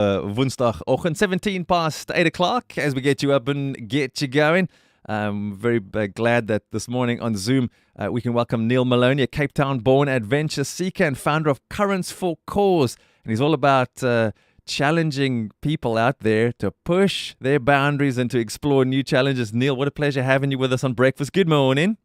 Woensdagochtend, 17 past 8 o'clock, as we get you up and get you going. Very glad that this morning on Zoom we can welcome Niall Maloney, a Cape Town-born adventure seeker and founder of CurrentsForCause. And he's all about challenging people out there to push their boundaries and to explore new challenges. Niall, what a pleasure having you with us on Breakfast. Good morning.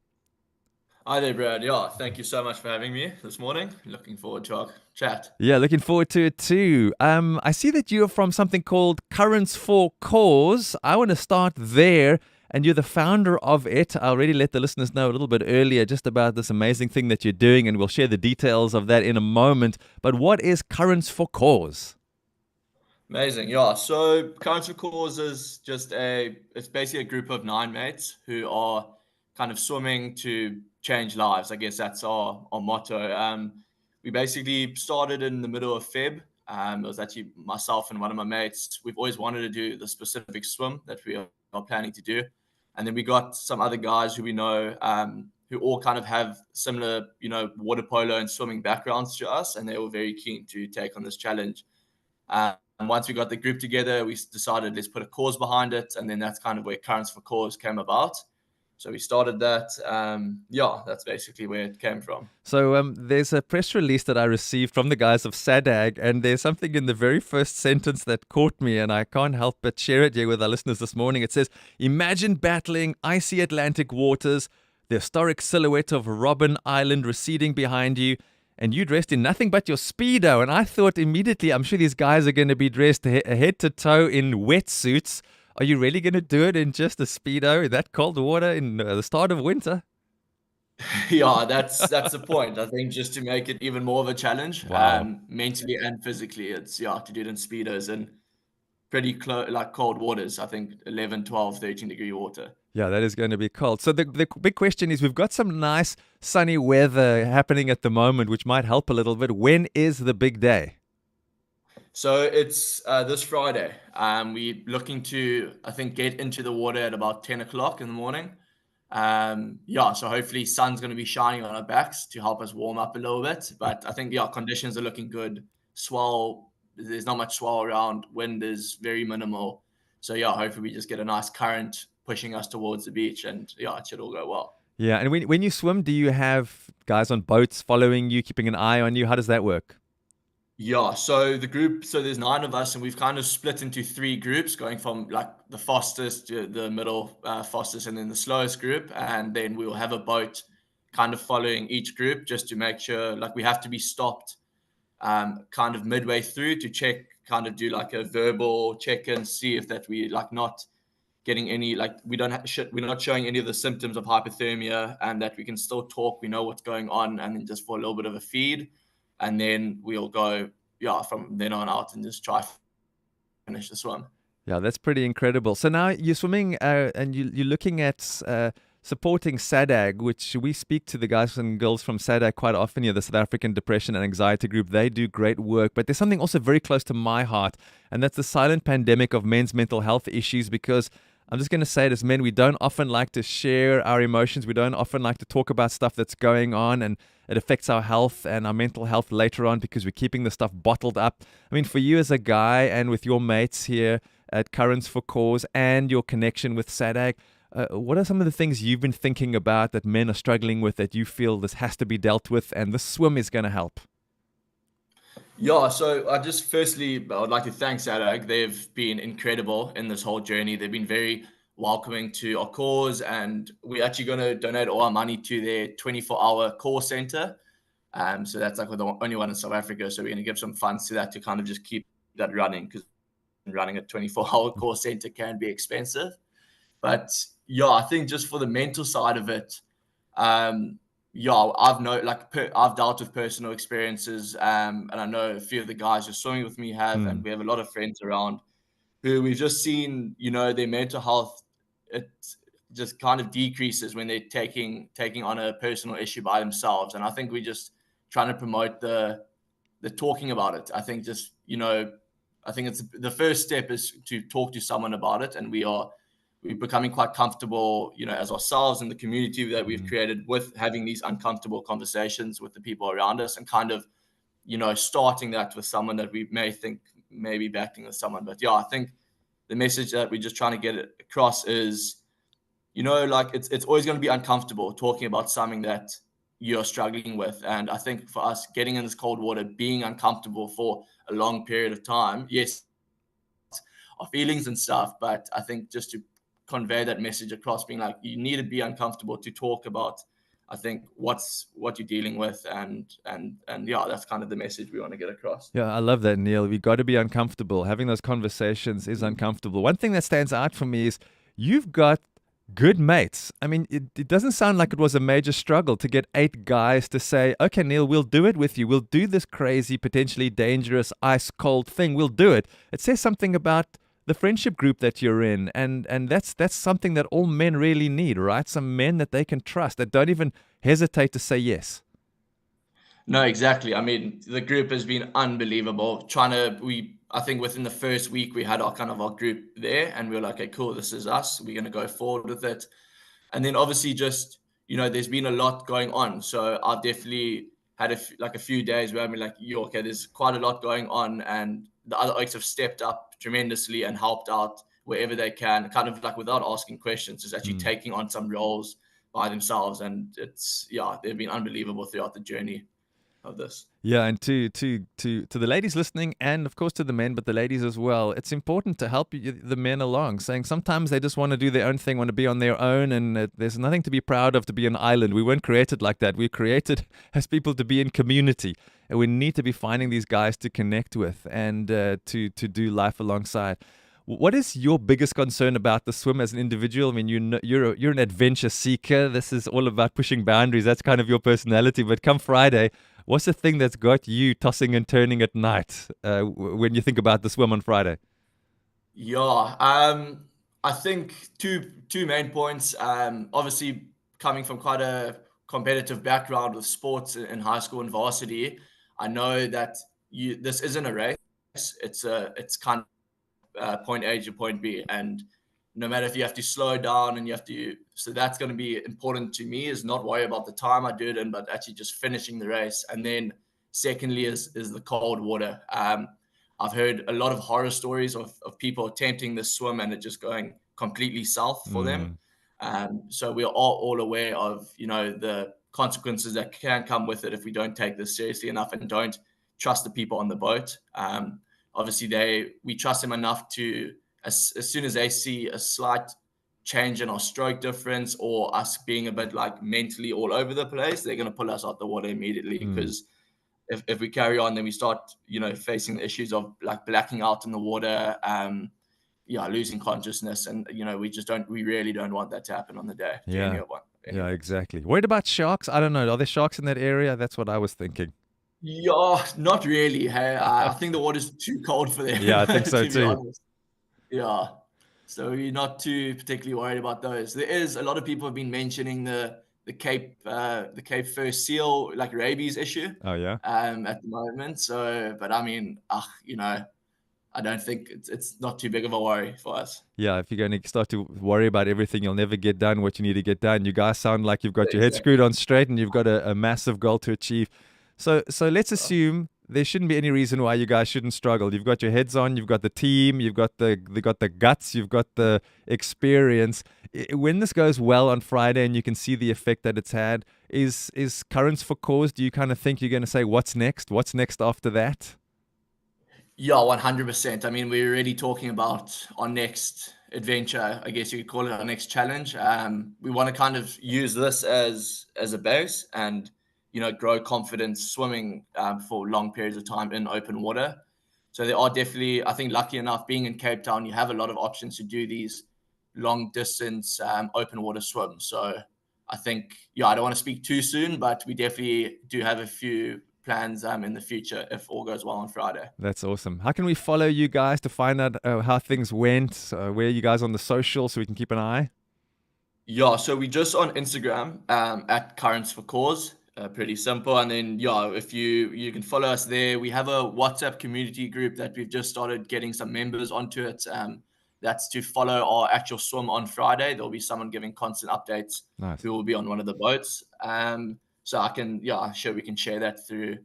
Hi there, Brad. Yeah, thank you so much for having me this morning. Looking forward to our chat. Yeah, looking forward to it too. I see that you're from something called CurrentsForCause. I want to start there, and you're the founder of it. I already let the listeners know a little bit earlier just about this amazing thing that you're doing, and we'll share the details of that in a moment. But what is CurrentsForCause? Amazing. Yeah, so Currents for Cause is it's basically a group of 9 mates who are kind of swimming to change lives. I guess that's our motto. We basically started in the middle of Feb. It was actually myself and one of my mates. We've always wanted to do the specific swim that we are planning to do. And then we got some other guys who we know who all kind of have similar, water polo and swimming backgrounds to us. And they were very keen to take on this challenge. And once we got the group together, we decided let's put a cause behind it. And then that's kind of where Currents for Cause came about. So we started that. That's basically where it came from. So there's a press release that I received from the guys of SADAG, and there's something in the very first sentence that caught me, and I can't help but share it here with our listeners this morning. It says, "Imagine battling icy Atlantic waters, the historic silhouette of Robben Island receding behind you, and you dressed in nothing but your Speedo." And I thought immediately, I'm sure these guys are going to be dressed head to toe in wetsuits. Are you really going to do it in just a Speedo in that cold water in the start of winter? Yeah, that's the point. I think just to make it even more of a challenge, Wow. mentally and physically, it's to do it in speedos and pretty like cold waters. I think 11, 12, 13 degree water. Yeah, that is going to be cold. So the big question is, we've got some nice sunny weather happening at the moment, which might help a little bit. When is the big day? So it's this Friday. We're looking to, I think, get into the water at about 10 o'clock in the morning. So hopefully sun's going to be shining on our backs to help us warm up a little bit. But I think, conditions are looking good. Swell, there's not much swell around. Wind is very minimal. So hopefully we just get a nice current pushing us towards the beach, and it should all go well. Yeah, and when you swim, do you have guys on boats following you, keeping an eye on you? How does that work? Yeah, so there's 9 of us, and we've kind of split into 3 groups, going from like the fastest to the middle fastest, and then the slowest group. And then we'll have a boat kind of following each group just to make sure, like, we have to be stopped kind of midway through to check, kind of do like a verbal check in, see if that we like not getting any, like, we're not showing any of the symptoms of hypothermia, and that we can still talk, we know what's going on, and then just for a little bit of a feed. And then we'll go, from then on out and just try finish the swim. Yeah, that's pretty incredible. So now you're swimming and you're looking at supporting SADAG, which we speak to the guys and girls from SADAG quite often here, the South African Depression and Anxiety Group. They do great work, but there's something also very close to my heart, and that's the silent pandemic of men's mental health issues, because I'm just going to say it, as men, we don't often like to share our emotions. We don't often like to talk about stuff that's going on, and it affects our health and our mental health later on because we're keeping the stuff bottled up. I mean, for you as a guy and with your mates here at Currents for Cause and your connection with SADAG, what are some of the things you've been thinking about that men are struggling with that you feel this has to be dealt with and the swim is going to help? Yeah, so I would like to thank SADAG. They've been incredible in this whole journey. They've been very welcoming to our cause, and we're actually going to donate all our money to their 24-hour call center. So that's like the only one in South Africa. So we're going to give some funds to that to kind of just keep that running, because running a 24-hour call center can be expensive. But I think just for the mental side of it, I've dealt with personal experiences, and I know a few of the guys who're swimming with me have, and Mm. we have a lot of friends around who we've just seen, their mental health, it just kind of decreases when they're taking on a personal issue by themselves. And I think we're just trying to promote the talking about it. I think I think it's the first step is to talk to someone about it, and we're becoming quite comfortable, as ourselves and the community that we've created with having these uncomfortable conversations with the people around us, and kind of, starting that with someone that we may think maybe battling with someone. But yeah, I think the message that we're just trying to get across is, like it's always going to be uncomfortable talking about something that you're struggling with. And I think for us, getting in this cold water, being uncomfortable for a long period of time, yes, our feelings and stuff, but I think just to convey that message across, being like, you need to be uncomfortable to talk about, I think, what you're dealing with, and yeah, that's kind of the message we want to get across. Yeah, I love that, Neil. We got to be uncomfortable. Having those conversations is uncomfortable. One thing that stands out for me is you've got good mates. I mean, it doesn't sound like it was a major struggle to get 8 guys to say, okay, Neil, we'll do it with you. We'll do this crazy, potentially dangerous, ice cold thing. We'll do it. It says something about the friendship group that you're in. And that's something that all men really need, right? Some men that they can trust, that don't even hesitate to say yes. No, exactly. I mean, the group has been unbelievable. I think within the first week we had our group there, and we were like, okay, cool, this is us. We're going to go forward with it. And then obviously just, there's been a lot going on. So I've definitely had a few days where I'm like, okay, there's quite a lot going on, and the other oaks have stepped up tremendously and helped out wherever they can, kind of like without asking questions, just actually taking on some roles by themselves. And they've been unbelievable throughout the journey of this. Yeah, and to the ladies listening, and of course to the men, but the ladies as well, it's important to help the men along, saying sometimes they just want to do their own thing, want to be on their own, and there's nothing to be proud of to be an island. We weren't created like that. We created as people to be in community, and we need to be finding these guys to connect with and to do life alongside. What is your biggest concern about the swim as an individual? I mean, you're an adventure seeker. This is all about pushing boundaries. That's kind of your personality. But come Friday, what's the thing that's got you tossing and turning at night when you think about the swim on Friday? Yeah, I think two main points. Obviously, coming from quite a competitive background with sports in high school and varsity, I know that this isn't a race. It's kind of point A to point B, and no matter if you have to slow down and you have to, so that's going to be important to me, is not worry about the time I do it in, but actually just finishing the race. And then secondly is the cold water. I've heard a lot of horror stories of people attempting this swim and it just going completely south for them. So we are all aware of, the consequences that can come with it if we don't take this seriously enough and don't trust the people on the boat. Obviously, we trust them enough to, as soon as they see a slight change in our stroke difference or us being a bit like mentally all over the place, they're going to pull us out the water immediately. Because if we carry on, then we start, facing the issues of like blacking out in the water, losing consciousness. And, we really don't want that to happen on the day to Yeah. anyone. Yeah, exactly. Worried about sharks? I don't know. Are there sharks in that area? That's what I was thinking. Yeah, not really. Hey, I think the water's too cold for them. Yeah, I think so to be too. honest. Yeah. So we're not too particularly worried about those. There is a lot of people have been mentioning the Cape fur seal, like rabies issue, Oh, yeah. at the moment. So, but I mean, I don't think it's not too big of a worry for us. Yeah, if you're going to start to worry about everything, you'll never get done what you need to get done. You guys sound like you've got your head Exactly. screwed on straight and you've got a massive goal to achieve. So let's assume there shouldn't be any reason why you guys shouldn't struggle. You've got your heads on, you've got the team, you've got the guts, you've got the experience. When this goes well on Friday and you can see the effect that it's had, is CurrentsForCause, do you kind of think you're going to say, what's next? What's next after that? Yeah, 100%. I mean, we're already talking about our next adventure. I guess you could call it our next challenge. We want to kind of use this as a base and, grow confidence swimming for long periods of time in open water. So there are definitely, I think, lucky enough being in Cape Town, you have a lot of options to do these long distance open water swims. So I think, I don't want to speak too soon, but we definitely do have a few plans in the future if all goes well on Friday. That's awesome. How can we follow you guys to find out how things went? Where are you guys on the social so we can keep an eye? Yeah, so we just on Instagram at CurrentsForCause. Pretty simple. And then if you can follow us there. We have a WhatsApp community group that we've just started getting some members onto it. That's to follow our actual swim on Friday. There'll be someone giving constant updates Nice. who will be on one of the boats. So I'm sure we can share that through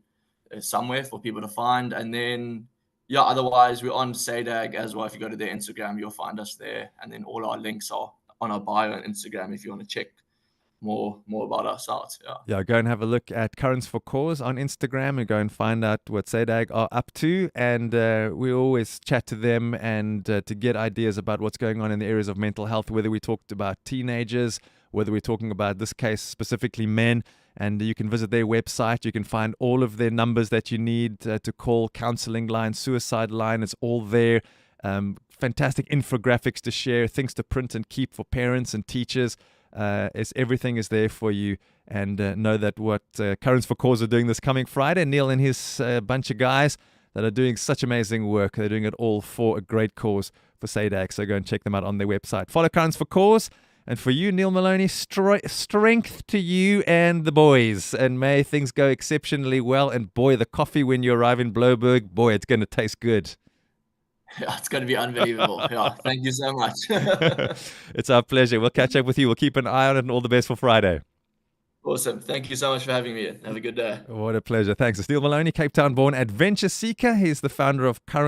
somewhere for people to find. And then yeah, otherwise we're on SADAG as well. If you go to their Instagram, you'll find us there. And then all our links are on our bio on Instagram if you want to check more about us out. Yeah. Yeah, go and have a look at Currents for Cause on Instagram and go and find out what SADAG are up to. And we always chat to them and to get ideas about what's going on in the areas of mental health, whether we talked about teenagers, whether we're talking about this case specifically men. And you can visit their website. You can find all of their numbers that you need to call, counseling line, suicide line. It's all there. Fantastic infographics to share, things to print and keep for parents and teachers. Everything is there for you, and know that what Currents for Cause are doing this coming Friday. Neil and his bunch of guys that are doing such amazing work. They're doing it all for a great cause for SADAG. So go and check them out on their website. Follow Currents for Cause. And for you, Niall Maloney, strength to you and the boys. And may things go exceptionally well. And boy, the coffee when you arrive in Blouberg, boy, it's going to taste good. Yeah, it's going to be unbelievable. Yeah, thank you so much. It's our pleasure. We'll catch up with you. We'll keep an eye on it, and all the best for Friday. Awesome. Thank you so much for having me. Have a good day. What a pleasure. Thanks. Niall Maloney, Cape Town born adventure seeker. He's the founder of Current.